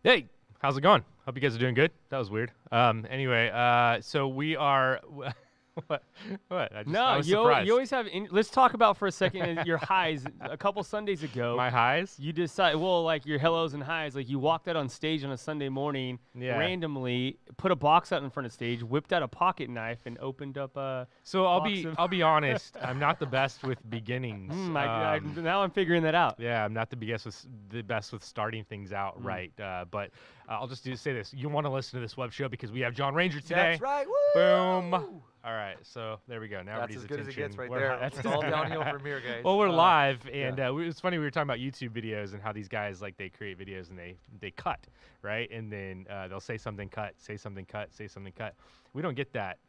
Hey, how's it going? Hope you guys are doing good. That was weird. Anyway, so we are. what? What? I No, was you surprised. always have. Let's talk about for a second your highs. A couple Sundays ago, My highs? you decide. Well, like your hellos and highs. Like you walked out on stage on a Sunday morning, Yeah. randomly put a box out in front of stage, whipped out a pocket knife, and opened up a. So I'll box be honest. I'm not the best with beginnings. Now I'm figuring that out. Yeah, I'm not the best with starting things out right. But I'll just say this: you want to listen to this web show because we have John Ranger today. That's right. Boom. All right, so there we go. Now That's as good as it gets right We're there. hi- It's all downhill from here, guys. Well, we're live, and yeah. it's funny. We were talking about YouTube videos and how these guys they create videos and they cut, right? And then they'll say something, cut, say something, cut, say something, cut. We don't get that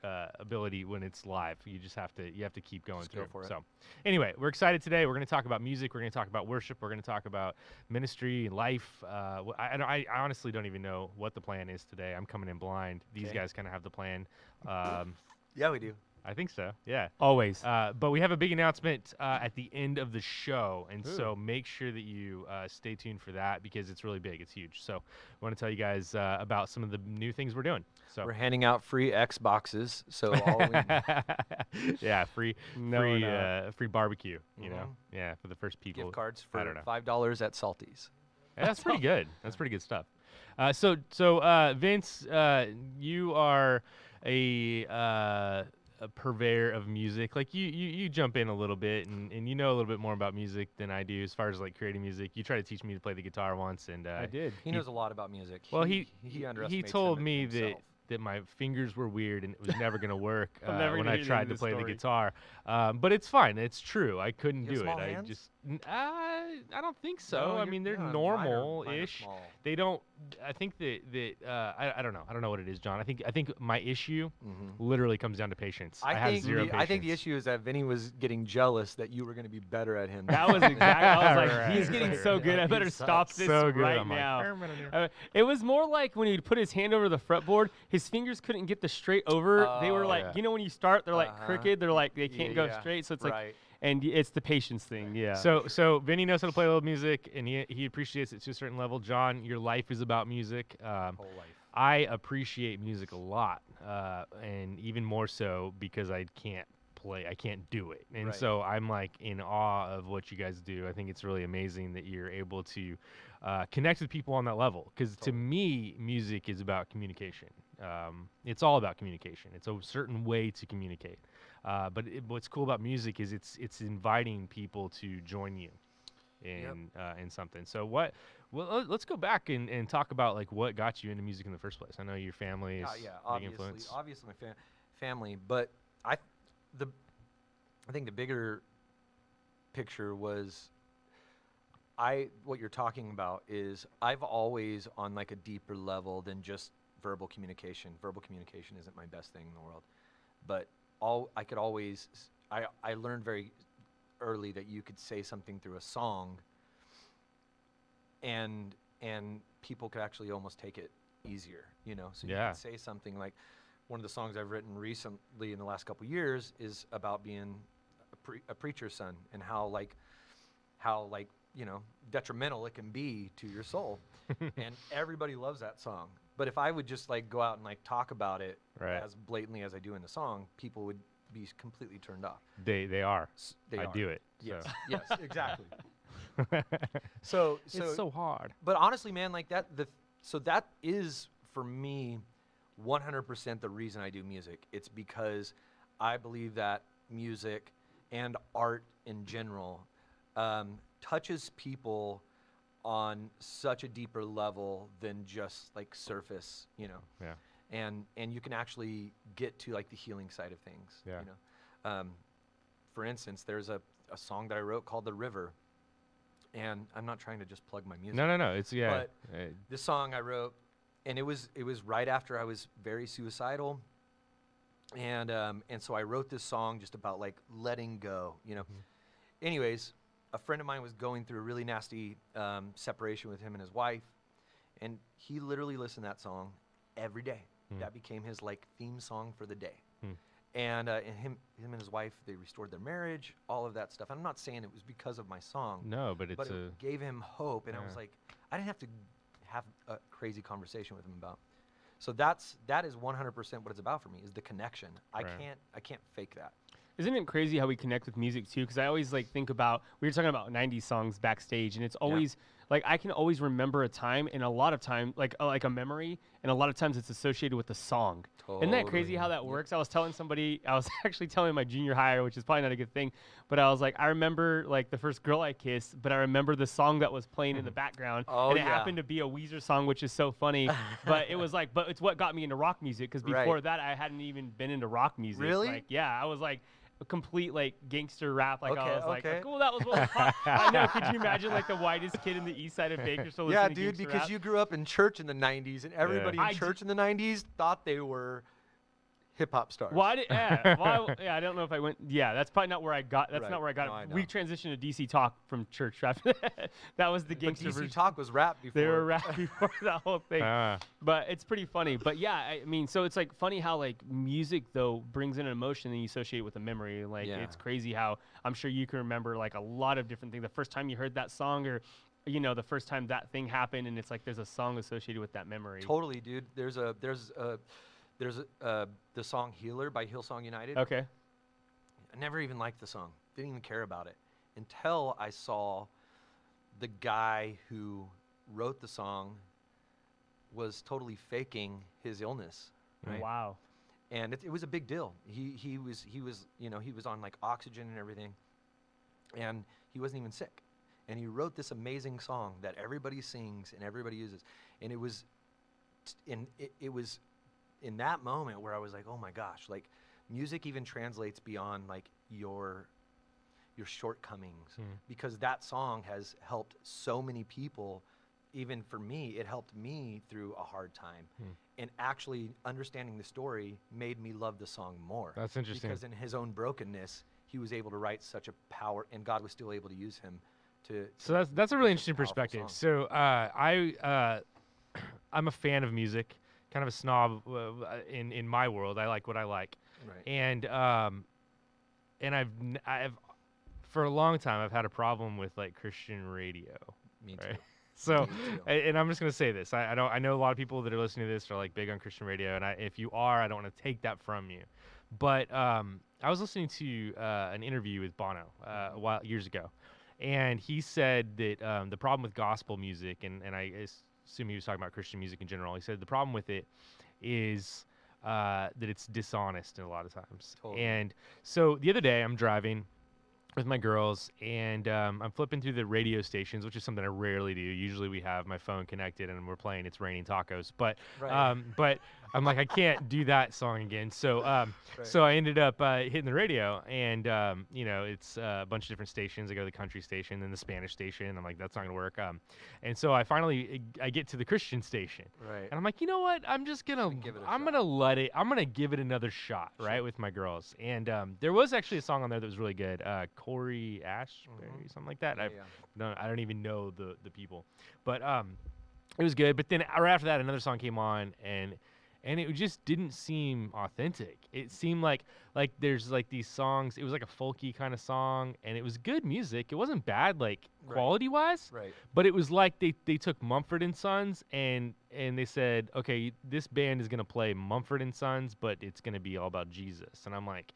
ability when it's live. You just have to keep going through. Go for it. So, anyway, we're excited today. We're going to talk about music. We're going to talk about worship. We're going to talk about ministry and life. I honestly don't even know what the plan is today. I'm coming in blind. These guys kind of have the plan. Yeah, we do. I think so. Yeah. Always. But we have a big announcement at the end of the show, and so make sure that you stay tuned for that because it's really big. It's huge. So I want to tell you guys about some of the new things we're doing. So We're handing out free Xboxes, so yeah, free barbecue. You know, yeah, for the first people. gift cards I for don't know. $5 at Salty's. Yeah, that's pretty good. That's pretty good stuff. So Vince, you are a purveyor of music. Like you jump in a little bit and you know a little bit more about music than I do as far as like creating music. You tried to teach me to play the guitar once, and I did. He knows a lot about music. Well, he he underestimates told him me himself. that my fingers were weird and it was never gonna work never when gonna I hear the tried end to of the play the story. guitar. But it's fine. It's true. I couldn't You have do it. small I hands? just I don't think so. No, I you're- mean, they're no, normal-ish. minor small. They don't. I think that I don't know. I don't know what it is, John. I think my issue literally comes down to patience. I have zero patience. I think the issue is that Vinny was getting jealous that you were going to be better at him. That was exactly. I was like, Right, he's getting right, so right. good. I He better stop sucks. this So good. right I'm like, now. It was more like when he'd put his hand over the fretboard, his fingers couldn't get the straight over. They were Oh, like, yeah. you know, when you start, they're like Uh-huh. crooked. They're like they can't go Yeah, straight. So it's like, right. and it's the patience thing. Yeah. So Vinny knows how to play a little music, and he appreciates it to a certain level. John, your life is about music. Whole life. I appreciate music a lot, and even more so because I can't play, I can't do it, and Right. so I'm like in awe of what you guys do. I think it's really amazing that you're able to connect with people on that level. Because to me, music is about communication. It's all about communication. It's a certain way to communicate. But what's cool about music is it's inviting people to join you in something. So let's go back and talk about like what got you into music in the first place. I know your family is big influence. Obviously my family, but I think the bigger picture was what you're talking about is I've always on like a deeper level than just verbal communication. Verbal communication isn't my best thing in the world, but I learned very early that you could say something through a song and people could actually almost take it easier, you know. So you Yeah. could say something like one of the songs I've written recently in the last couple years is about being a preacher's son and how you know detrimental it can be to your soul. And everybody loves that song. But if I would just like go out and like talk about it Right. as blatantly as I do in the song, people would be completely turned off. They are. They I are. do it. Yes, So. yes, exactly. So It's so hard. but honestly, man, like that so that is for me 100% the reason I do music. It's because I believe that music and art in general touches people on such a deeper level than just like surface, you know. Yeah. And you can actually get to like the healing side of things. Yeah. You know, for instance, there's a song that I wrote called "The River," and I'm not trying to just plug my music. No. It's But this song I wrote, and it was right after I was very suicidal, and so I wrote this song just about like letting go. You know. Anyways, a friend of mine was going through a really nasty separation with him and his wife, and he literally listened to that song every day. That became his like theme song for the day. And him and his wife, they restored their marriage, all of that stuff. I'm not saying it was because of my song. No, but it's it gave him hope, and I was like, I didn't have to have a crazy conversation with him about. So that is 100% what it's about for me, is the connection. I can't fake that. Isn't it crazy how we connect with music too? Because I always like think about, we were talking about 90s songs backstage, and it's always like I can always remember a time, and a lot of time like a memory, and a lot of times it's associated with the song. Isn't that crazy how that works? I was telling somebody, I was actually telling my junior hire, which is probably not a good thing, but I was like, I remember like the first girl I kissed, but I remember the song that was playing in the background, and it happened to be a Weezer song, which is so funny. But it was like, but it's what got me into rock music, because before that I hadn't even been into rock music. Really? Like, yeah, I was like a complete like gangster rap. Like I was like, okay. cool, that was what was hot. I know. Could you imagine like the whitest kid in the east side of Bakersfield? Yeah, listening to dude, gangster because rap? you grew up in church in the 90s, and everybody in church in the 90s thought they were hip-hop stars. Well, I don't know if I went. Yeah, that's probably not where I got. That's not where I got it. We transitioned to DC Talk from church rap. That was the gangster version. DC Talk was rap before. They were rap before that whole thing. But it's pretty funny. But yeah, I mean, so it's like funny how like music though brings in an emotion and you associate it with a memory. Like it's crazy how I'm sure you can remember like a lot of different things. The first time you heard that song, or the first time that thing happened, and it's like there's a song associated with that memory. Totally, dude. There's the song Healer by Hillsong United. Okay. I never even liked the song. Didn't even care about it until I saw the guy who wrote the song was totally faking his illness. Right? Wow. And it was a big deal. He was on like oxygen and everything, and he wasn't even sick. And he wrote this amazing song that everybody sings and everybody uses. And it was in that moment where I was like, oh my gosh, like music even translates beyond like your shortcomings, because that song has helped so many people. Even for me, it helped me through a hard time. And actually understanding the story made me love the song more. That's interesting. Because in his own brokenness, he was able to write such a power, and God was still able to use him to So that's a really interesting powerful perspective. song. So I'm a fan of music, kind of a snob in my world. I like what I like. Right. And I've for a long time I've had a problem with like Christian radio. Me right? too. So, Me too. and I'm just gonna say this. I know a lot of people that are listening to this are like big on Christian radio, and if you are, I don't want to take that from you. But I was listening to an interview with Bono years ago, and he said that the problem with gospel music, and I assume he was talking about Christian music in general. He said the problem with it is that it's dishonest a lot of times. Totally. And so the other day I'm driving with my girls, and I'm flipping through the radio stations, which is something I rarely do. Usually we have my phone connected and we're playing It's Raining Tacos. But but I'm like, I can't do that song again. So so I ended up hitting the radio, and it's a bunch of different stations. I go to the country station, then the Spanish station. I'm like, that's not gonna work. And so I finally get to the Christian station. Right. And I'm like, you know what? I'm just gonna I'm gonna give it another shot, right, with my girls. And there was actually a song on there that was really good. Corey Ashbury, something like that. I don't even know the people, but it was good. But then right after that, another song came on, and it just didn't seem authentic. It seemed like there's like these songs. It was like a folky kind of song, and it was good music. It wasn't bad like quality wise, Right. but it was like they took Mumford and Sons and they said, okay, this band is gonna play Mumford and Sons, but it's gonna be all about Jesus. And I'm like,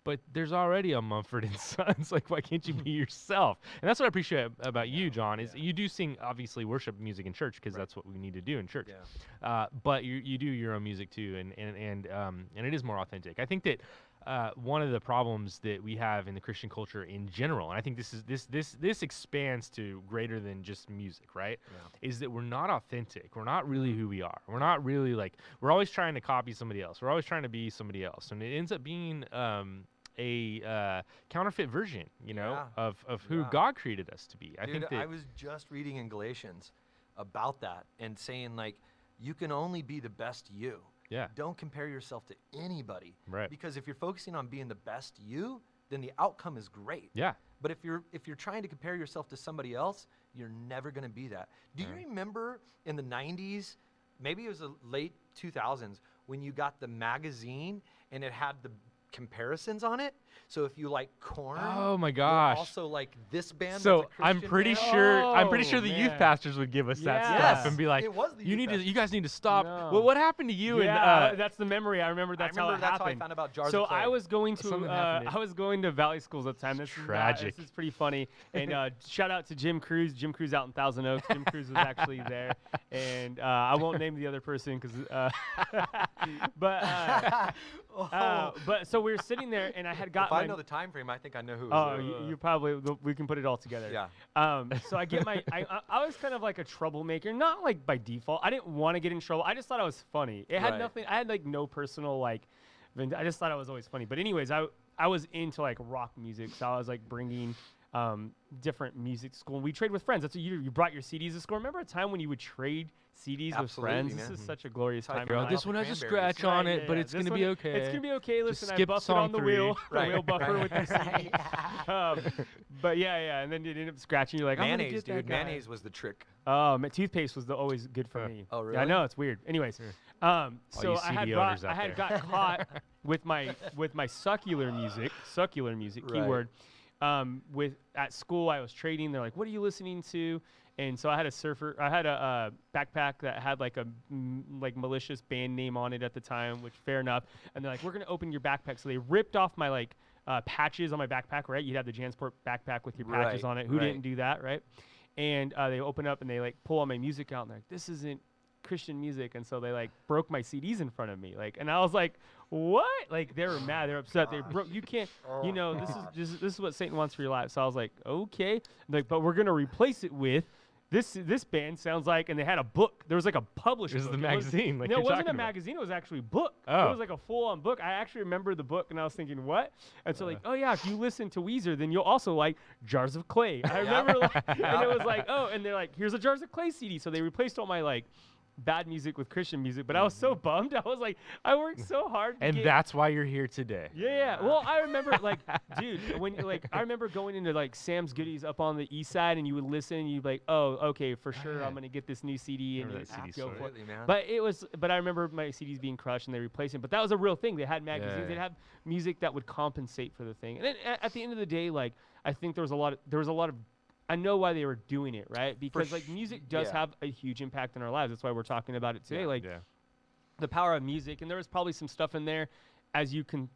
but there's already a Mumford and Sons. Like, why can't you be yourself? And that's what I appreciate about you, John, is you do sing, obviously, worship music in church, because that's what we need to do in church. Yeah. But you do your own music too, and it is more authentic. I think that one of the problems that we have in the Christian culture in general, and I think this expands to greater than just music, right? Yeah. Is that we're not authentic. We're not really who we are. We're not really we're always trying to copy somebody else. We're always trying to be somebody else, and it ends up being a counterfeit version, of who God created us to be. Dude, I think that I was just reading in Galatians about that and saying, like, you can only be the best you. Yeah. Don't compare yourself to anybody. Right. Because if you're focusing on being the best you, then the outcome is great. Yeah. But if you're trying to compare yourself to somebody else, you're never going to be that. Do you remember in the 90s, maybe it was the late 2000s, when you got the magazine and it had the comparisons on it. So if you like Korn, Oh my you'll gosh. also like this band. So that's a I'm Christian pretty band. sure Oh, the youth man. pastors would give us that Yes. stuff and be like, It was the you youth you guys need to stop. No. Well, what happened to you? Yeah, And that's the memory. I remember that's how it that's happened. how I found about Jars So of Clay. I was going to Something happened. I was going to Valley Schools at the time. This tragic. This is pretty funny. And shout out to Jim Cruz. Jim Cruz out in Thousand Oaks. Jim Cruz was actually there. And I won't name the other person because but so we were sitting there and I had got if I know the time frame, I think I know who. Oh, you probably we can put it all together. Yeah. So I get I was kind of like a troublemaker, not like by default. I didn't want to get in trouble. I just thought I was funny. It had Right. nothing. I had like no personal like. I just thought I was always funny. But anyways, I was into like rock music, so I was like bringing different music to school. And we trade with friends. That's what you brought your CDs to school. Remember a time when you would trade CDs with Absolutely, friends? man. This is such a glorious time. in Bro, my this life. one has a Cranberries. scratch on it, Yeah, but yeah, it's this gonna one- be okay. It's gonna be okay. Just Listen, I skip buffed it song on the 3. wheel, the Right, wheel buffer right. with your CD. But yeah, and then you end up scratching. You're like, I'm gonna Mayonnaise, get that dude. guy. Mayonnaise was the trick. Oh, toothpaste was always good for Huh. me. Oh, Yeah, I really? know it's weird. Anyways, so you I had CD got owners out I had there. got caught with my succular music Right. keyword. With at school I was trading. They're like, "What are you listening to?" And so I had a backpack that had like a like malicious band name on it at the time, which fair enough. And they're like, "We're gonna open your backpack." So they ripped off my like patches on my backpack, right? You'd have the Jansport backpack with your patches Right, on it. Who right. didn't do that, right? And they open up and they like pull all my music out and they're like, "This isn't Christian music." And so they like broke my CDs in front of me, like, and I was like, "What?" Like they were mad, they're upset. They broke. You can't, you know, this is what Satan wants for your life. So I was like, "Okay," like, but we're gonna replace it with this band sounds like, and they had a book. There was like a published. This is book. the It was- magazine, like no, you're it wasn't talking a about. magazine. It was actually a book. Oh. It was like a full-on book. I actually remember the book, and I was thinking, what? And so like, oh yeah, if you listen to Weezer, then you'll also like Jars of Clay. I remember, like, and it was like, oh, and they're like, here's a Jars of Clay CD. So they replaced all my like bad music with Christian music. But I was so bummed. I was like, I worked so hard. To And get that's why you're here today. yeah. Well, I remember like, dude, when like I remember going into like Sam's Goodies up on the east side, and you would listen, and you'd be like, oh, okay, for sure, Yeah. I'm gonna get this new CD, and Remember that you'd CD go store. for it. Absolutely, man. But I remember my CDs being crushed and they replaced them. But that was a real thing. They had magazines. Yeah. They'd have music that would compensate for the thing. And then at the end of the day, like I think there was a lot of. I know why they were doing it, right? Because like music does yeah. have a huge impact in our lives. That's why we're talking about it today. Yeah. Like Yeah. the power of music, and there was probably some stuff in there, as you can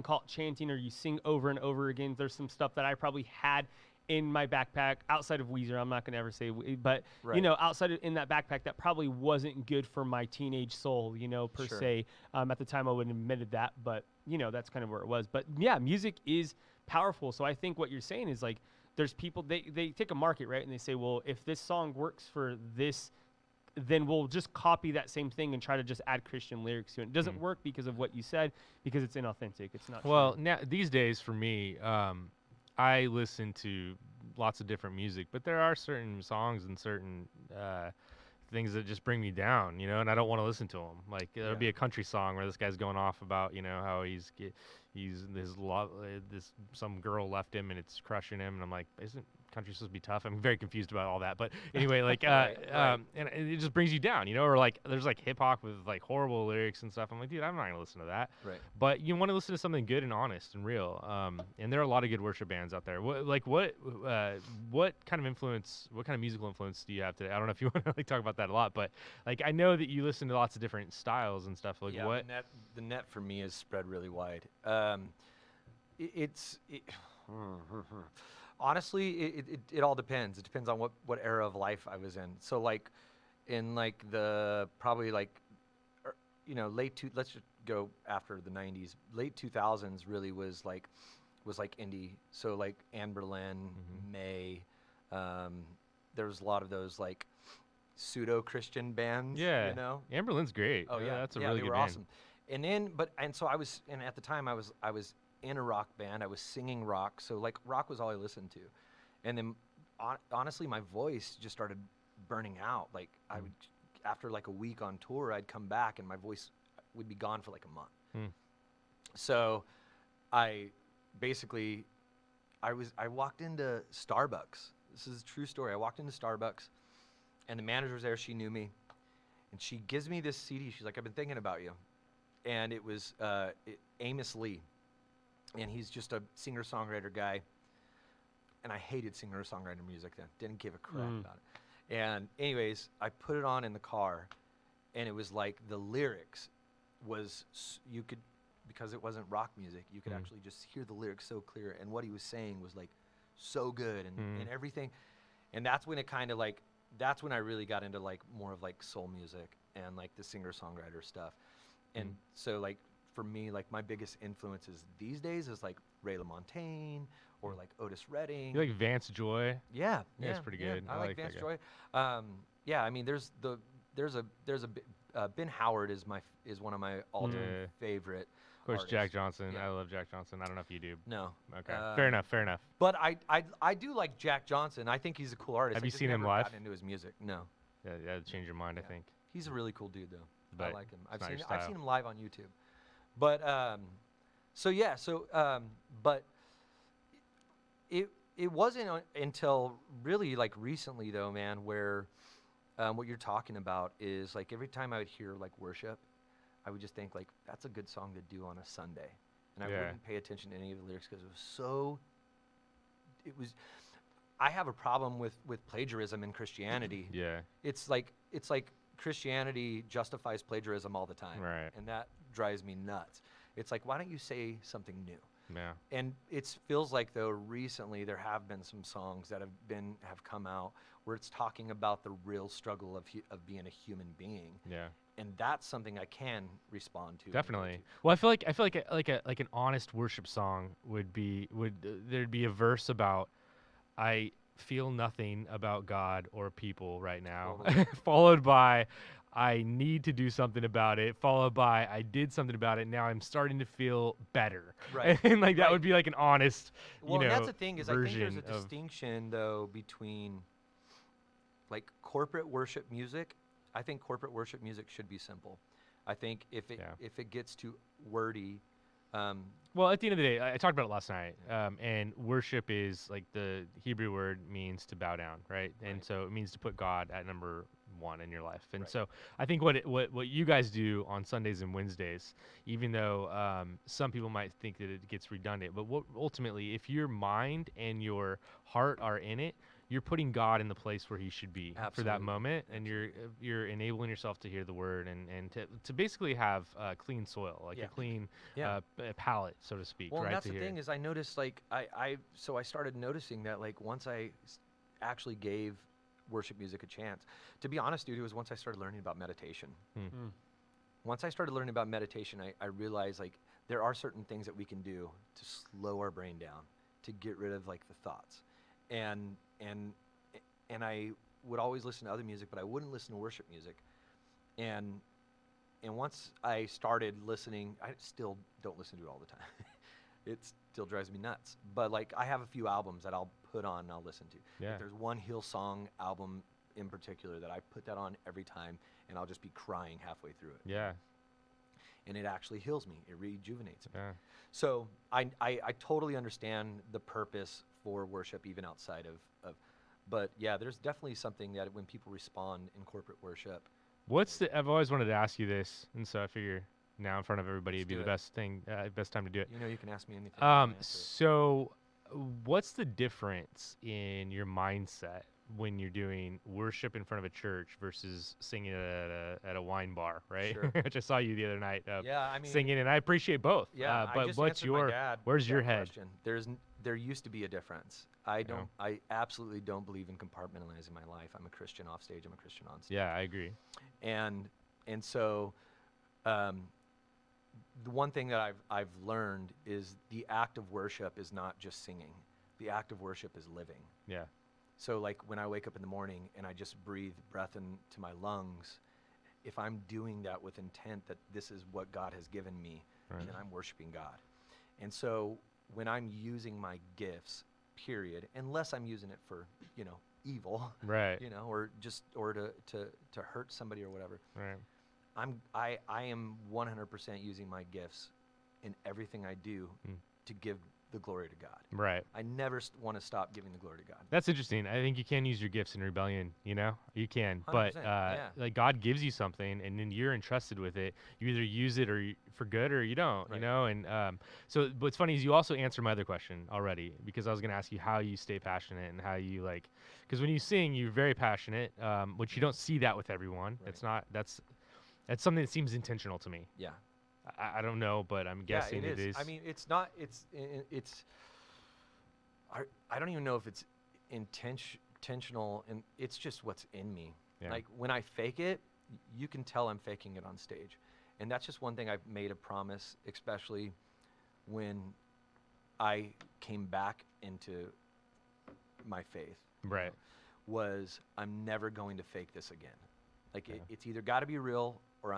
call it chanting, or you sing over and over again. There's some stuff that I probably had in my backpack outside of Weezer. I'm not gonna ever say, but you Right. know, outside of in that backpack, that probably wasn't good for my teenage soul, you know, per Sure. se. At the time, I wouldn't have admitted that, but you know, that's kind of where it was. But yeah, music is powerful. So I think what you're saying is like, there's people they take a market, right, and they say, well, if this song works for this, then we'll just copy that same thing and try to just add Christian lyrics to it. It doesn't work because of what you said, because it's inauthentic. It's not Well, true. now these days for me, I listen to lots of different music, but there are certain songs and certain things that just bring me down, you know, and I don't want to listen to them. Like there'll be a country song where this guy's going off about, you know, how he's some girl left him and it's crushing him, and I'm like, isn't country supposed to be tough? I'm very confused about all that, but anyway, like, Right. and it just brings you down, you know, or like there's like hip hop with like horrible lyrics and stuff. I'm like, dude, I'm not gonna listen to that. Right. But you want to listen to something good and honest and real. And there are a lot of good worship bands out there. What kind of influence, what kind of musical influence do you have today? I don't know if you want to like talk about that a lot, but like I know that you listen to lots of different styles and stuff. Like yeah, what? the net for me is spread really wide. Honestly, it all depends. It depends on what era of life I was in. So like in like the probably like you know let's just go after the 90s. Late 2000s really was like indie. So like Anne Boleyn, May, there was a lot of those like pseudo Christian bands. Yeah. You know. Amberlin's great. Oh yeah, that's a yeah, really they good were band. awesome. And then, so I was, and at the time I was in a rock band. I was singing rock, so like rock was all I listened to. And then, honestly, my voice just started burning out. Like I would, after like a week on tour, I'd come back and my voice would be gone for like a month. So, I walked into Starbucks. This is a true story. I walked into Starbucks, and the manager was there. She knew me, and she gives me this CD. She's like, "I've been thinking about you." And it was Amos Lee. and he's just a singer-songwriter guy. And I hated singer-songwriter music then. Didn't give a crap about it. And anyways, I put it on in the car, and it was like the lyrics was you could, because it wasn't rock music, you could actually just hear the lyrics so clear, and what he was saying was like so good and everything. And that's when it kind of like, that's when I really got into like more of like soul music and like the singer-songwriter stuff. And so like for me, like my biggest influences these days is like Ray LaMontagne or like Otis Redding. You like Vance Joy? Yeah, That's pretty good. I like Vance Joy. Yeah, I mean, there's Ben Howard is one of my all-time favorite. Of course, artists. Jack Johnson. Yeah. I love Jack Johnson. I don't know if you do. No. Okay. Fair enough. But I do like Jack Johnson. I think he's a cool artist. Have I you just seen him never live? gotten into his music. No. Yeah, that'd change your mind, I think. He's a really cool dude, though. I But like him. it's not your I've style. seen him live on YouTube. But but it wasn't until really like recently though, man, where what you're talking about is like every time I would hear like worship, I would just think like that's a good song to do on a Sunday, and I wouldn't pay attention to any of the lyrics because I have a problem with plagiarism in Christianity. Yeah. It's like Christianity justifies plagiarism all the time. Right. And that drives me nuts. It's like, why don't you say something new? Yeah. And it feels like though recently there have been some songs that have come out where it's talking about the real struggle of being a human being. Yeah. And that's something I can respond to. Definitely. Well, I feel like an honest worship song would there'd be a verse about I feel nothing about God or people right now, Totally. followed by I need to do something about it, followed by I did something about it. Now I'm starting to feel better. Right. And like that Right. would be like an honest, Well, and that's the thing is I think there's a version of- distinction though between like corporate worship music. I think corporate worship music should be simple. I think if it gets too wordy, Well, at the end of the day, I talked about it last night, and worship is like the Hebrew word means to bow down, right? And Right. so it means to put God at number one in your life. And Right. so I think what you guys do on Sundays and Wednesdays, even though some people might think that it gets redundant, but ultimately, if your mind and your heart are in it, you're putting God in the place where He should be for that Absolutely. moment, and you're enabling yourself to hear the Word and to basically have clean soil, like Yeah. a clean Yeah. palate, so to speak. Well, right? and that's to the hear. thing is I noticed like I started noticing that like once I actually gave worship music a chance. To be honest, dude, it was once I started learning about meditation. Once I started learning about meditation, I realized like there are certain things that we can do to slow our brain down, to get rid of like the thoughts. And I would always listen to other music, but I wouldn't listen to worship music. And once I started listening, I still don't listen to it all the time. It still drives me nuts. But like I have a few albums that I'll put on and I'll listen to. Yeah. Like, there's one Hillsong album in particular that I put that on every time, and I'll just be crying halfway through it. Yeah. And it actually heals me. It rejuvenates me. Yeah. So I totally understand the purpose for worship even outside of but yeah, there's definitely something that when people respond in corporate worship. I've always wanted to ask you this, and so I figure now in front of everybody it'd be the best time to do it. You know, you can ask me anything. I'll answer it. So what's the difference in your mindset when you're doing worship in front of a church versus singing at a wine bar, right? Sure. Which I saw you the other night Yeah, I mean, singing, and I appreciate both. yeah, I but just what's answered my your dad where's your that head? question. There used to be a difference. I absolutely don't believe in compartmentalizing my life. I'm a Christian off stage. I'm a Christian on stage. Yeah, I agree. And so the one thing that I've learned is the act of worship is not just singing. The act of worship is living. Yeah. So like when I wake up in the morning and I just breathe breath into my lungs, if I'm doing that with intent that this is what God has given me, Right. then I'm worshiping God. And so when I'm using my gifts, period, unless I'm using it for, evil, Right. or to hurt somebody or whatever, Right. I am 100% using my gifts in everything I do to give the glory to God. Right. I never want to stop giving the glory to God. That's interesting. I think you can use your gifts in rebellion, you know? You can. But 100%, yeah. like God gives you something and then you're entrusted with it. You either use it for good or you don't, you Right. know? And so what's funny is you also answered my other question already, because I was going to ask you how you stay passionate and how you like, because when you sing, you're very passionate, which you don't see that with everyone. Right. It's not, that's something that seems intentional to me. Yeah. I don't know, but I'm guessing yeah, it is. I mean, it's not. It's. I don't even know if it's intentional, and it's just what's in me. Yeah. Like when I fake it, you can tell I'm faking it on stage, and that's just one thing I've made a promise, especially when I came back into my faith. you Right. know, was I'm never going to fake this again. Like Yeah. it's either got to be real or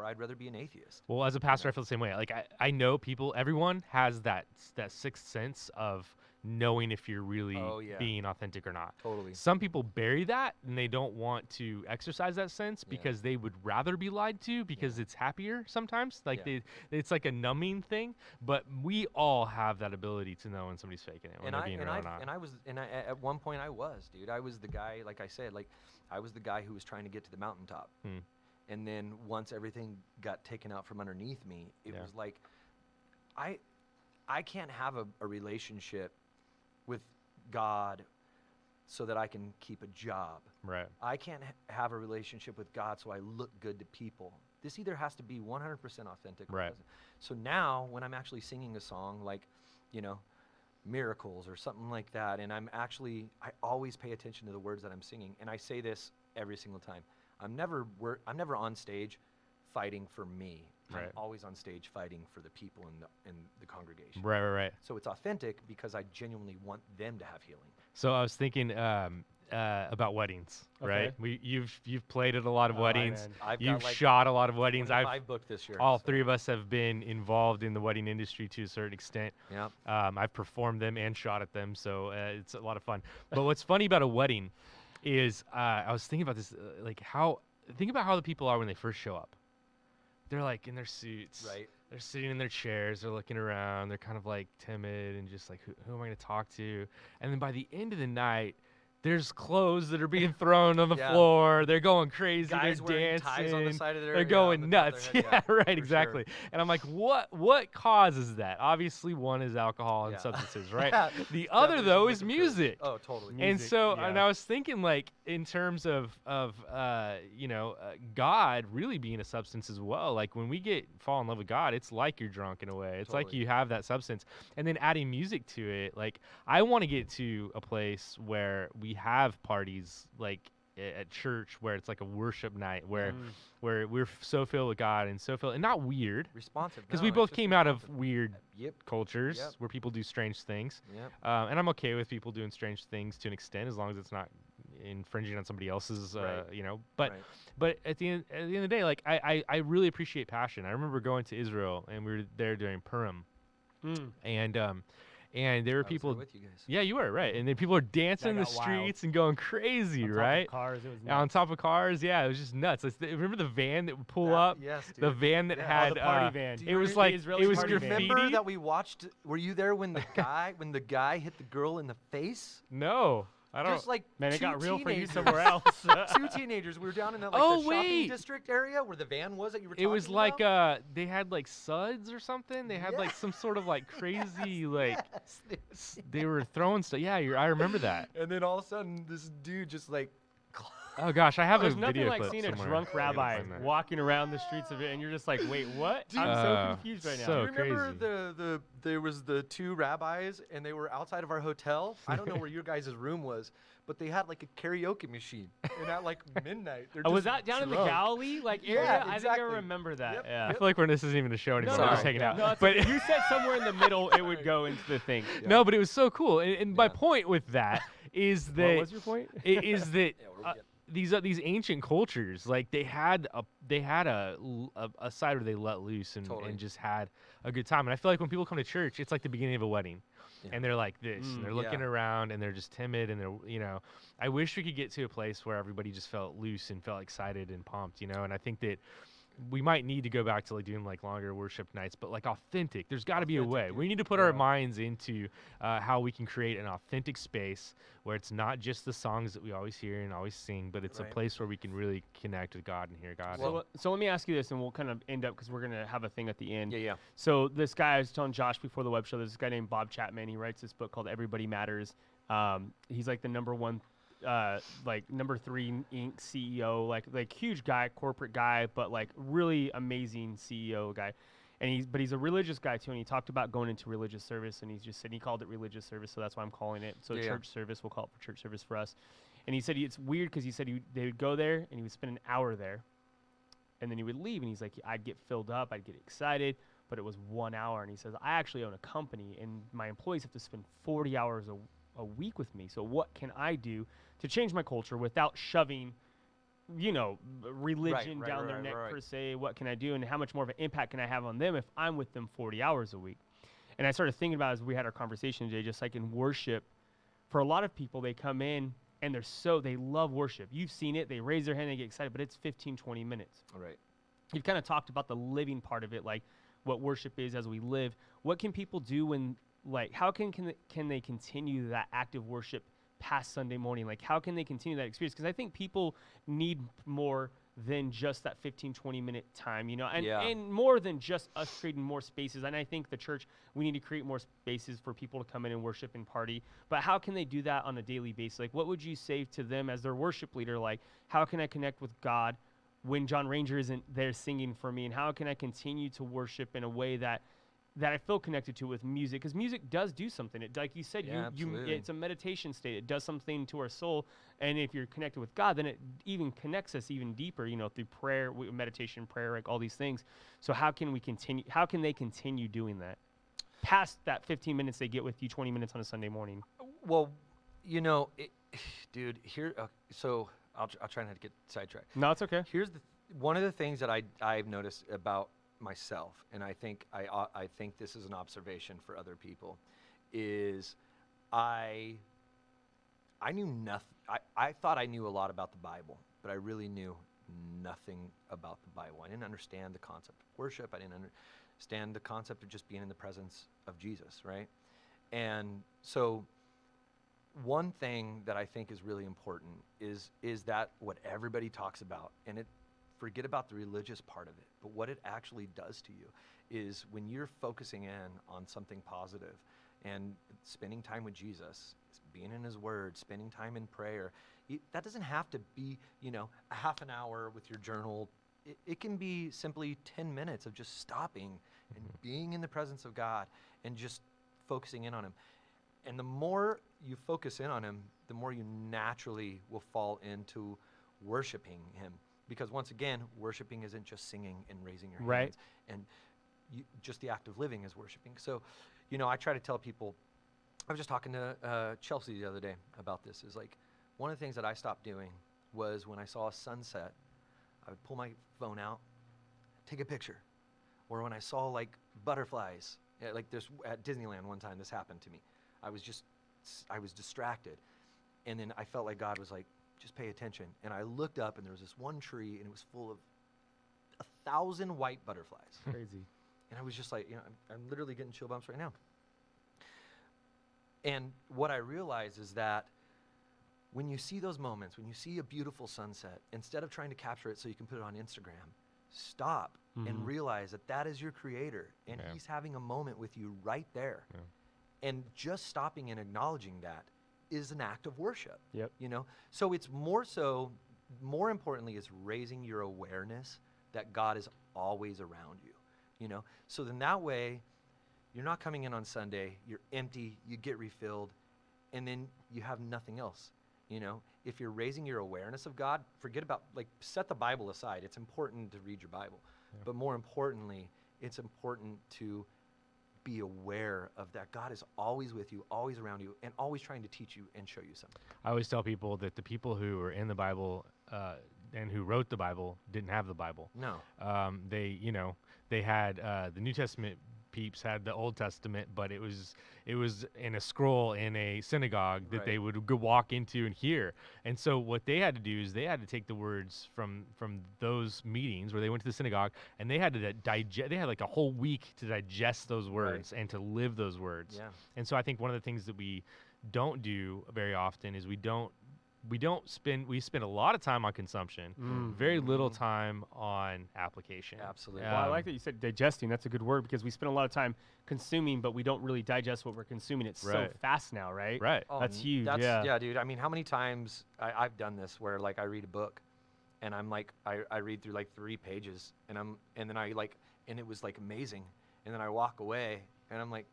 I'd rather be an atheist. Well, as a pastor, I feel the same way. Like I know people, everyone has that sixth sense of knowing if you're really Oh, yeah. being authentic or not. Totally. Some people bury that and they don't want to exercise that sense Yeah. because they would rather be lied to because it's happier sometimes. Like Yeah. it's like a numbing thing. But we all have that ability to know when somebody's faking it, when they're being real or not. At one point I was, dude. I was the guy, like I said, like I was the guy who was trying to get to the mountaintop. Hmm. And then once everything got taken out from underneath me, it Yeah. was like I can't have a relationship with God so that I can keep a job. Right. I can't have a relationship with God so I look good to people. This either has to be 100% authentic. Or Right. it doesn't. So now when I'm actually singing a song like, Miracles or something like that, and I always pay attention to the words that I'm singing, and I say this every single time. I'm never on stage fighting for me. Right. I'm always on stage fighting for the people in the congregation. Right. So it's authentic because I genuinely want them to have healing. So I was thinking about weddings, right? Okay. You've played at a lot of Oh, weddings. man. I've You've got like shot a lot of weddings. 25 booked this year. All so, three of us have been involved in the wedding industry to a certain extent. Yeah. I've performed them and shot at them, so it's a lot of fun. But what's funny about a wedding is I was thinking about this, think about how the people are when they first show up. They're like in their suits. Right. They're sitting in their chairs. They're looking around. They're kind of like timid and just like, who am I going to talk to? And then by the end of the night, there's clothes that are being thrown on the Yeah. floor. They're going crazy. Guys they're wearing dancing. ties on the side of their They're on going the top of nuts. their head, Yeah, right, for exactly. sure. And I'm like, what causes that? Obviously, one is alcohol and Yeah. substances, right? Yeah, The other definitely though some is liquor craze. music. Oh, totally. And Music, so, yeah. and I was thinking, like, in terms of God really being a substance as well. Like when we fall in love with God, it's like you're drunk in a way. It's like Totally. you have that substance, and then adding music to it. Like I want to get to a place where we have parties, like at church, where it's like a worship night, where we're so filled with God and and not weird, Responsive. because No, we it's both just came out of responsive. weird Yep. cultures Yep. where people do strange things. Yep. And I'm okay with people doing strange things to an extent, as long as it's not infringing on somebody else's, Right. But Right. but at the end of the day, like I really appreciate passion. I remember going to Israel and we were there during Purim, and there were I was there people. with you guys. Yeah, you were right, and then people were dancing in the got wild. streets and going crazy, On top of right? cars, it was On nuts. top of cars, yeah, it was just nuts. Remember the van that would pull That- up? Yes, dude. The van that Yeah. had the party van. Do It you was remember like the Israeli it was party van? graffiti. Remember that we watched? Were you there when the guy hit the girl in the face? No, I don't. Just like Man, it two got real for you teenagers. somewhere else. Two teenagers. We were down in that the Oh, shopping wait. district area where the van was that you were It was talking like about? they had like suds or something. They had like some sort of like crazy like Yes. they were throwing stuff. Yeah, I remember that. And then all of a sudden, this dude just like. Oh gosh, I have There's a nothing video like clip seeing a somewhere. drunk I gotta rabbi find that. walking around the streets of it, and you're just like, wait, what? I'm so confused right now. so Do you remember crazy. there was the two rabbis and they were outside of our hotel? I don't know where your guys' room was, but they had like a karaoke machine. And at like midnight, they're Oh, was just that down in the drunk. Galilee area? Yeah, I think exactly. I remember that. Yep. Yeah. I feel like this isn't even a show anymore. No, We're no, just hanging out. No, it's but okay. You said somewhere in the middle it would go into the thing. no, but it was so cool. And my Yeah. point with that is What that was your point? is that Yeah, we're good. these ancient cultures, like they had a side where they let loose and, Totally. and just had a good time. And I feel like when people come to church, it's like the beginning of a wedding. Yeah. And they're like this, and they're looking Yeah. around, and they're just timid, and I wish we could get to a place where everybody just felt loose and felt excited and pumped, And I think that we might need to go back to like doing like longer worship nights, but like authentic. There's got to be a way. Dude. We need to put our minds into how we can create an authentic space where it's not just the songs that we always hear and always sing, but it's a place where we can really connect with God and hear God. So let me ask you this, and we'll kind of end up because we're gonna have a thing at the end. Yeah. So this guy, I was telling Josh before the web show, there's this guy named Bob Chapman. He writes this book called Everybody Matters. He's like the number 3 Inc. CEO, like huge guy, corporate guy, but like really amazing CEO guy. And he's a religious guy too, and he talked about going into religious service, and he called it religious service, so that's why I'm calling it. So church service, we'll call it for church service for us. And he said it's weird because he said they would go there and he would spend an hour there, and then he would leave, and he's like, I'd get filled up, I'd get excited, but it was 1 hour, and he says, I actually own a company, and my employees have to spend 40 hours a week with me. So what can I do to change my culture without shoving, religion down their neck per se? What can I do, and how much more of an impact can I have on them if I'm with them 40 hours a week? And I started thinking about as we had our conversation today, just like in worship, for a lot of people, they come in and they love worship. You've seen it. They raise their hand, they get excited, but it's 15, 20 minutes. All right. You've kind of talked about the living part of it, like what worship is as we live. What can people do when, like, how can they continue that active worship past Sunday morning? Like, how can they continue that experience? Because I think people need more than just that 15, 20-minute time, and more than just us creating more spaces. And I think the church, we need to create more spaces for people to come in and worship and party. But how can they do that on a daily basis? Like, what would you say to them as their worship leader? Like, how can I connect with God when John Ranger isn't there singing for me? And how can I continue to worship in a way that I feel connected to with music? Because music does do something. It, like you said, it's a meditation state. It does something to our soul. And if you're connected with God, then it even connects us even deeper, through prayer, meditation, prayer, like all these things. So how can we continue? How can they continue doing that past that 15 minutes they get with you, 20 minutes on a Sunday morning? Well, dude, here, so I'll try not to get sidetracked. No, it's okay. Here's one of the things that I've noticed about myself, and I think this is an observation for other people, is I knew nothing. I thought I knew a lot about the Bible, but I really knew nothing about the Bible. I didn't understand the concept of worship. I didn't understand the concept of just being in the presence of Jesus, right? And so one thing that I think is really important is that what everybody talks about, and forget about the religious part of it, but what it actually does to you is when you're focusing in on something positive and spending time with Jesus, being in his word, spending time in prayer, that doesn't have to be, a half an hour with your journal. It can be simply 10 minutes of just stopping and being in the presence of God and just focusing in on him. And the more you focus in on him, the more you naturally will fall into worshiping him. Because once again, worshiping isn't just singing and raising your hands. Right. And just the act of living is worshiping. So, I try to tell people, I was just talking to Chelsea the other day about this, is like, one of the things that I stopped doing was when I saw a sunset, I would pull my phone out, take a picture. Or when I saw like butterflies, like there's at Disneyland one time, this happened to me. I was distracted. And then I felt like God was like, just pay attention. And I looked up and there was this one tree and it was full of 1,000 white butterflies. Crazy. And I was just like, I'm literally getting chill bumps right now. And what I realized is that when you see those moments, when you see a beautiful sunset, instead of trying to capture it so you can put it on Instagram, stop and realize that is your creator and he's having a moment with you right there. Yeah. And just stopping and acknowledging that is an act of worship. Yep. So it's more importantly is raising your awareness that God is always around you, So then that way you're not coming in on Sunday, you're empty, you get refilled, and then you have nothing else. If you're raising your awareness of God, forget about, set the Bible aside. It's important to read your Bible. Yeah. But more importantly, it's important to be aware of that God is always with you, always around you, and always trying to teach you and show you something. I always tell people that the people who were in the Bible and who wrote the Bible didn't have the Bible. No. They had the New Testament peeps had the Old Testament, but it was in a scroll in a synagogue that they would go walk into and hear. And so what they had to do is they had to take the words from those meetings where they went to the synagogue, and they had to digest. They had like a whole week to digest those words and to live those words. Yeah. And so I think one of the things that we don't do very often is we spend a lot of time on consumption, very little time on application. Absolutely. Well, I like that you said digesting. That's a good word, because we spend a lot of time consuming, but we don't really digest what we're consuming. It's so fast now, right? Right. Oh, That's huge. Yeah, dude. I mean, how many times I've done this where like I read a book, and I'm like I read through like 3 pages, and it was like amazing, and then I walk away, and I'm like,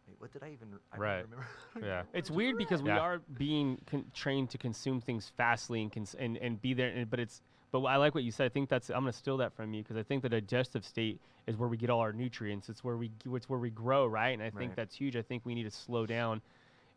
wait, what did I even? I don't remember. Yeah. It's weird because we are being trained to consume things fastly and be there. But I like what you said. I think I'm going to steal that from you, because I think the digestive state is where we get all our nutrients. It's where we grow, right? And I think that's huge. I think we need to slow down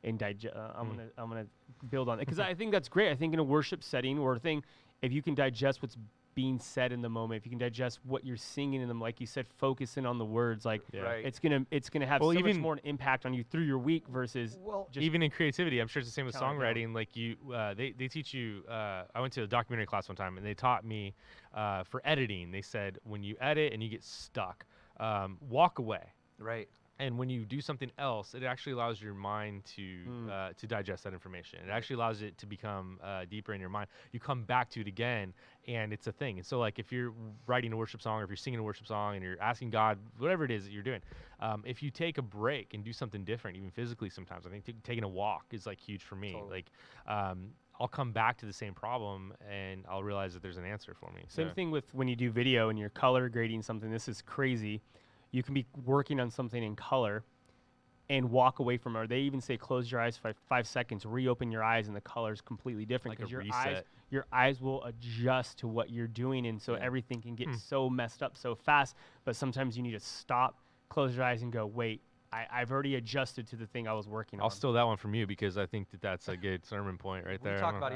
and digest. I'm gonna build on it, because I think that's great. I think in a worship setting or a thing, if you can digest what's being said in the moment, if you can digest what you're singing in them, like you said, focusing on the words, like it's gonna have so much more impact on you through your week versus just even in creativity. I'm sure it's the same with songwriting. Like they teach you. I went to a documentary class one time, and they taught me for editing. They said when you edit and you get stuck, walk away. Right. And when you do something else, it actually allows your mind to digest that information. It actually allows it to become deeper in your mind. You come back to it again, and it's a thing. And so, like, if you're writing a worship song, or if you're singing a worship song, and you're asking God, whatever it is that you're doing, if you take a break and do something different, even physically sometimes, I think taking a walk is, like, huge for me. Totally. Like, I'll come back to the same problem, and I'll realize that there's an answer for me. Same thing with when you do video and you're color grading something. This is crazy. You can be working on something in color and walk away from it. Or they even say close your eyes for 5 seconds, reopen your eyes, and the color is completely different, Like because a your eyes will adjust to what you're doing, and so everything can get so messed up so fast. But sometimes you need to stop, close your eyes, and go, wait, I've already adjusted to the thing I was working on. I'll steal that one from you, because I think that's a good sermon point right there. We talk about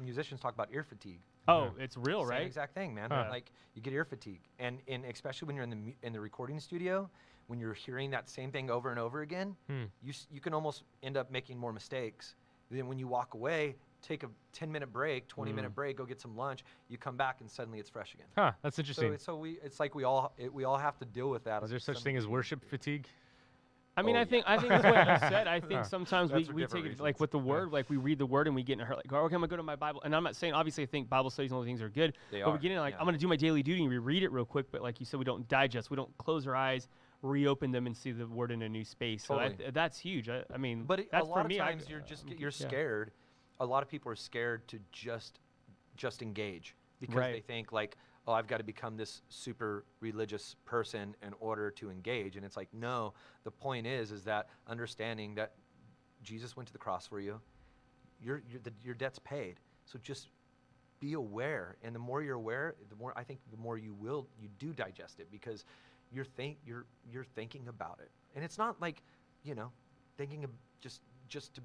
musicians talk about ear fatigue. Oh, it's real, Same right? exact thing, man. Huh. Like you get ear fatigue, and especially when you're in the recording studio, when you're hearing that same thing over and over again, you can almost end up making more mistakes. Then when you walk away, take a 10-minute break, 20-minute break, go get some lunch, you come back and suddenly it's fresh again. Huh, that's interesting. It's like we all have to deal with that. Is there such thing as worship fatigue? I mean, I think that's what you said. I think sometimes we take it reasons. like with the word, like we read the word and we get in a hurry, like, oh, okay, I'm gonna go to my Bible. And I'm not saying, obviously, I think Bible studies and all the things are good. But we get in like, I'm gonna do my daily duty and we read it real quick. But like you said, we don't digest, we don't close our eyes, reopen them, and see the word in a new space. Totally. So that's huge. I mean, But that's a lot for me. of times you're scared. A lot of people are scared to just engage, because they think like, oh, I've got to become this super religious person in order to engage. And it's like, no, the point is that understanding that Jesus went to the cross for you, your debt's paid. So just be aware. And the more you're aware, the more you do digest it, because you're thinking about it. And it's not like, thinking of just to,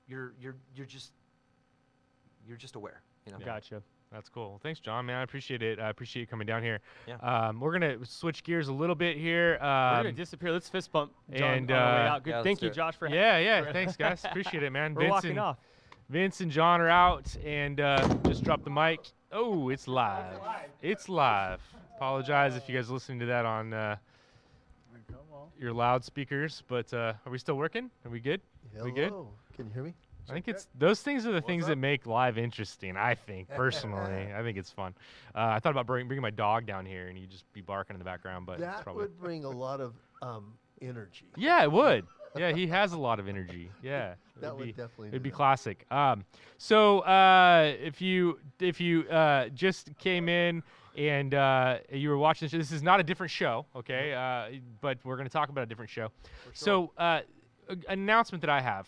you're just aware, Gotcha. That's cool. Well, thanks, John, man. I appreciate it. I appreciate you coming down here. Yeah. We're going to switch gears a little bit here. We're going to disappear. Let's fist bump John and, on the way out. Good. yeah, Thank let's you, do it. Josh, for Thanks, guys. Appreciate it, man. We're walking off. Vince and John are out, and just dropped the mic. Oh, it's live. It's live. Apologize if you guys are listening to that on your loudspeakers, but are we still working? Are we good? Hello. We good? Can you hear me? I think those things are the things that make live interesting. I think personally, I think it's fun. I thought about bringing my dog down here and he'd just be barking in the background, but it's That probably would bring a lot of energy. yeah, it would. Yeah, he has a lot of energy. Yeah, That would definitely. it'd do be that. classic. So if you just came in and you were watching this is not a different show, okay? But we're going to talk about a different show. So. An announcement that I have.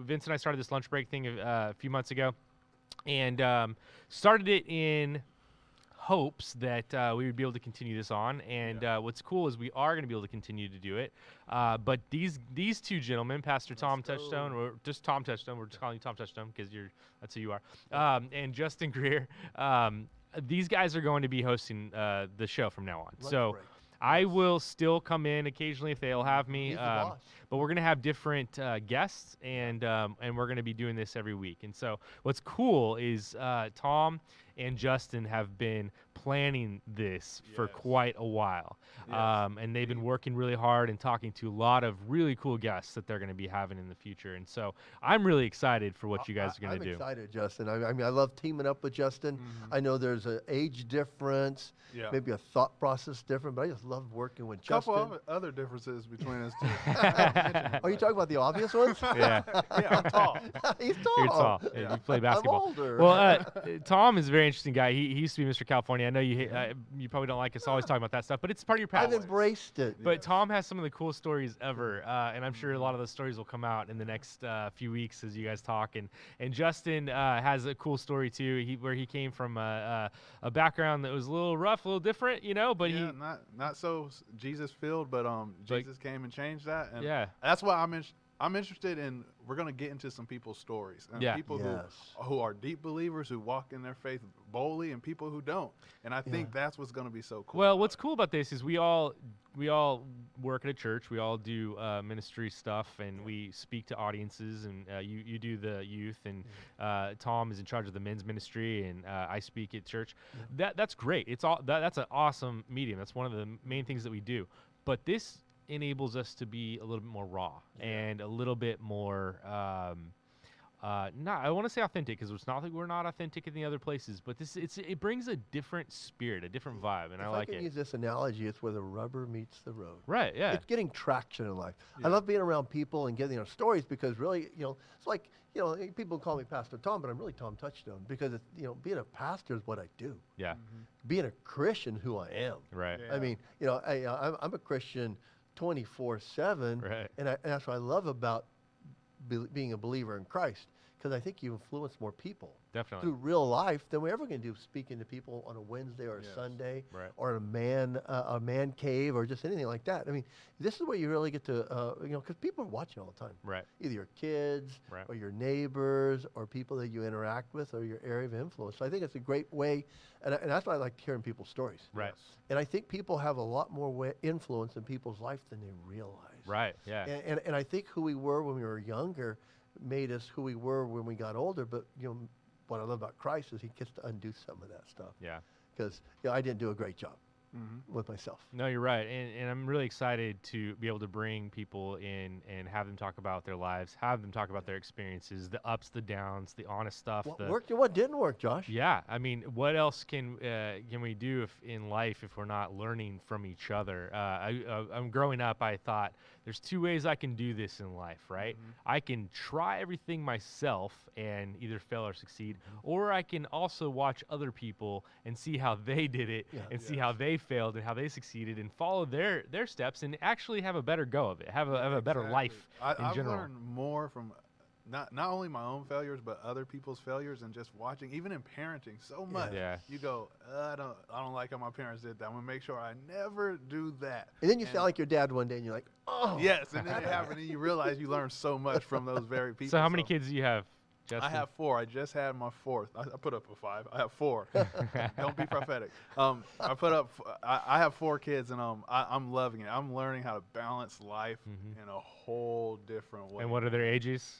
Vince and I started this LunchBreak thing a few months ago, and started it in hopes that we would be able to continue this on. And what's cool is we are going to be able to continue to do it. But these two gentlemen, Pastor Tom Touchstone, or just Tom Touchstone, we're just calling you Tom Touchstone because that's who you are, and Justin Greer, these guys are going to be hosting the show from now on. Lunch So break. I will still come in occasionally if they'll have me. He's the boss. But we're gonna have different guests, and we're gonna be doing this every week. And so what's cool is Tom and Justin have been planning this for Yes. quite a while, Yes. and they've been working really hard and talking to a lot of really cool guests that they're gonna be having in the future. And so I'm really excited for what you guys are gonna I'm do. excited, Justin. I mean, I love teaming up with Justin. Mhm. I know there's an age difference, Yeah. maybe a thought process different, but I just love working with Couple Justin. of other differences between us too. Are you talking about the obvious ones? Yeah, Yeah, I'm tall. He's tall. you're tall. Yeah, Yeah. you play basketball. I'm older. Well, Tom is a very interesting guy. He used to be Mr. California. I know you probably don't like us always talking about that stuff, but it's part of your I've past. embraced it. But Tom has some of the coolest stories ever, and I'm sure a lot of those stories will come out in the next few weeks as you guys talk. And Justin has a cool story too, where he came from a background that was a little rough, a little different, but Yeah, not so Jesus filled, but Like- Jesus came and changed that. And Yeah. that's why I'm interested in. We're gonna get into some people's stories and Yeah. people Yes. who are deep believers who walk in their faith boldly, and people who don't. And I think that's what's gonna be so cool. Well, what's cool about this is we all work at a church. We all do ministry stuff, and we speak to audiences. And you do the youth, and Tom is in charge of the men's ministry, and I speak at church. That's great. It's all that's an awesome medium. That's one of the main things that we do. But this enables us to be a little bit more raw and a little bit more. I want to say authentic, because it's not like we're not authentic in the other places, but it brings a different spirit, a different vibe, and If I like can it. use this analogy, it's where the rubber meets the road. Right? Yeah. It's getting traction in life. Yeah. I love being around people and getting their stories, because really, it's like, people call me Pastor Tom, but I'm really Tom Touchstone, because being a pastor is what I do. Yeah. Being a Christian, who I am. Right. Yeah. I mean, I'm a Christian 24/7, Right. and that's what I love about being a believer in Christ, because I think you influence more people Definitely. through real life than we're ever going to do speaking to people on a Wednesday or a Yes. Sunday Right. or in a man cave or just anything like that. I mean, this is where you really get to, because people are watching all the time. Right. Either your kids Right. or your neighbors or people that you interact with or your area of influence. So I think it's a great way, and that's why I like hearing people's stories. Right. And I think people have a lot more influence in people's life than they realize. Right. Yeah. And I think who we were when we were younger made us who we were when we got older. But what I love about Christ is he gets to undo some of that stuff. Yeah. Because I didn't do a great job Mm-hmm. with myself. No, you're right, and I'm really excited to be able to bring people in and have them talk about their lives, have them talk about their experiences, the ups, the downs, the honest stuff. What worked and what didn't work, Josh? Yeah, I mean, what else can we do in life if we're not learning from each other? I'm growing up. I thought there's two ways I can do this in life, right? I can try everything myself and either fail or succeed, or I can also watch other people and see how they did it and see how they failed and how they succeeded and follow their steps and actually have a better go of it, have a better life in I've general. learned more from not only my own failures, but other people's failures, and just watching, even in parenting, so much. Yeah. You go, I don't like how my parents did that. I'm gonna make sure I never do that. And then you sound like your dad one day, and you're like, oh. Yes, and then it happened, and you realize you learned so much from those very people. So how many kids do you have, Justin? I have 4. I just had my 4th. I put up a 5. I have 4. Don't be prophetic. I have 4 kids, and I'm loving it. I'm learning how to balance life in a whole different way. And what are their ages?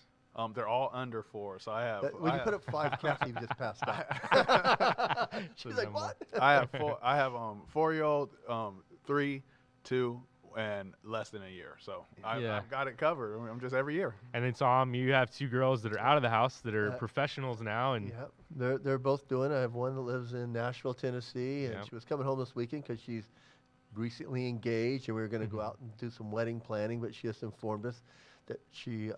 They're all under 4. So I have. When you put up 5, Kathy just passed out. She's like, what? I have 4. I have 4-year-old, 3, 2, and less than a year. So I've got it covered. I'm just every year. And then Tom, you have 2 girls that are out of the house that are professionals now, and Yeah, they're both doing it. I have one that lives in Nashville, Tennessee, and Yep. she was coming home this weekend because she's recently engaged, and we were going to go out and do some wedding planning, but she just informed us that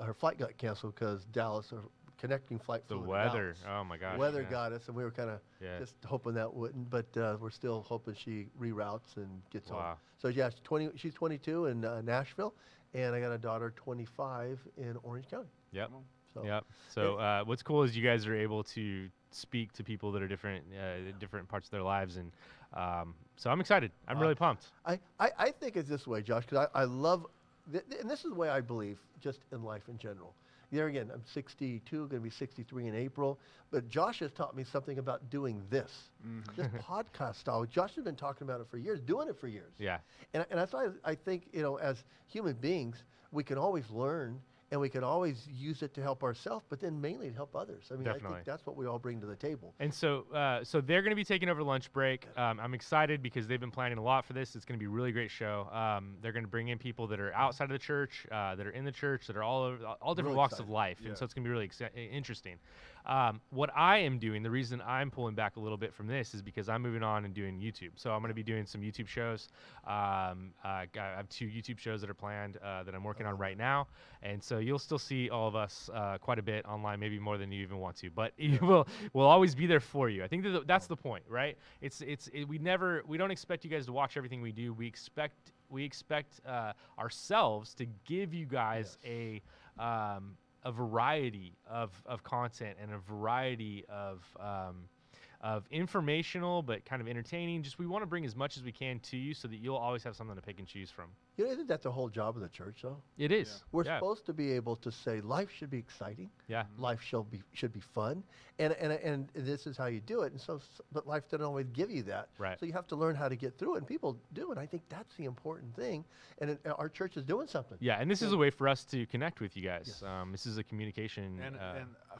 her flight got canceled because Dallas, her connecting flight the flew to weather. Dallas. Oh my gosh. Weather yeah. got us, and we were kind of Yeah. just hoping that wouldn't, but we're still hoping she reroutes and gets home. Wow. So yeah, she's 22 in Nashville, and I got a daughter 25 in Orange County. Yep. So Yep. So what's cool is you guys are able to speak to people that are different parts of their lives, and so I'm excited. I'm really pumped. I think it's this way, Josh, because I love, and this is the way I believe just in life in general. there again, I'm 62, going to be 63 in April. But Josh has taught me something about doing this, this podcast style. Josh has been talking about it for years, doing it for years. Yeah. And that's why I think, as human beings, we can always learn and we can always use it to help ourselves, but then mainly to help others. I mean, I Definitely. think that's what we all bring to the table. And so they're going to be taking over lunch break. I'm excited because they've been planning a lot for this. It's going to be a really great show. They're going to bring in people that are outside of the church, that are in the church, that are all different Really walks excited. of life. Yeah. And so it's going to be really interesting. What I am doing, the reason I'm pulling back a little bit from this is because I'm moving on and doing YouTube. So I'm going to be doing some YouTube shows. I have 2 YouTube shows that are planned that I'm working on right now. And so you'll still see all of us quite a bit online, maybe more than you even want to. But we'll always be there for you. I think that's the point, right? We don't expect you guys to watch everything we do. We expect ourselves to give you guys a variety of content and a variety of informational but kind of entertaining. Just we want to bring as much as we can to you so that you'll always have something to pick and choose from. Isn't that the whole job of the church, though? It is. We're Yeah. supposed to be able to say life should be exciting. Yeah. Life should be fun, and this is how you do it. And so, but life doesn't always give you that. Right. So you have to learn how to get through it, and people do. And I think that's the important thing. And our church is doing something. Yeah, and this is a way for us to connect with you guys. Yes. This is a communication. And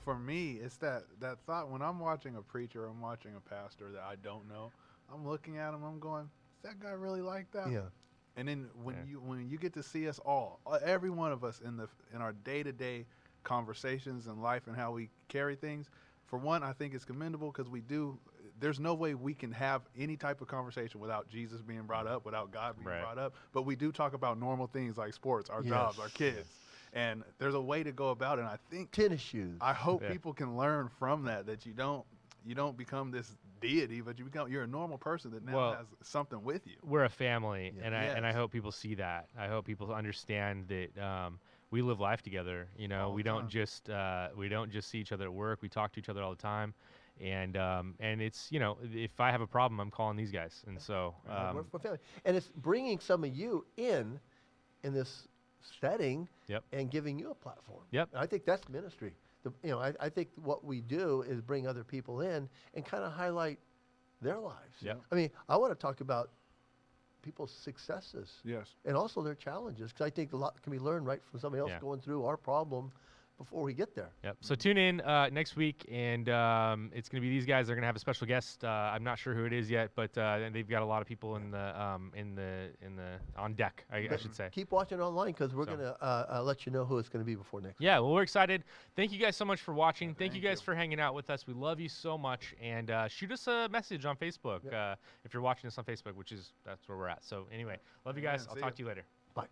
for me, it's that thought when I'm watching a preacher, I'm watching a pastor that I don't know. I'm looking at him. I'm going, "Is that guy really like that?" Yeah. And then when you get to see us all, every one of us in our day-to-day conversations in life and how we carry things, for one, I think it's commendable because there's no way we can have any type of conversation without Jesus being brought up, without God being brought up. But we do talk about normal things like sports, our jobs, our kids. And there's a way to go about it. And I think Tennis shoes. I hope people can learn from that you don't become this deity, but you're a normal person that now has something with you. We're a family, Yeah. and I hope people see that. I hope people understand that we live life together. All We the don't time. just see each other at work. We talk to each other all the time, and it's if I have a problem, I'm calling these guys, and so We're family. And it's bringing some of you in this setting and giving you a platform. Yep. And I think that's ministry. I think what we do is bring other people in and kind of highlight their lives. Yep. I mean, I want to talk about people's successes Yes. and also their challenges, because I think a lot can be learned right from somebody else going through our problem before we get there. Yep. So tune in next week, and it's going to be these guys. They're going to have a special guest. I'm not sure who it is yet, but they've got a lot of people in the on deck. I should say. Keep watching online, because we're going to let you know who it's going to be before next. Yeah, well, we're excited. Thank you guys so much for watching. Thank you guys for hanging out with us. We love you so much. And shoot us a message on Facebook if you're watching us on Facebook, that's where we're at. So anyway, love you guys. I'll talk to you later. Bye.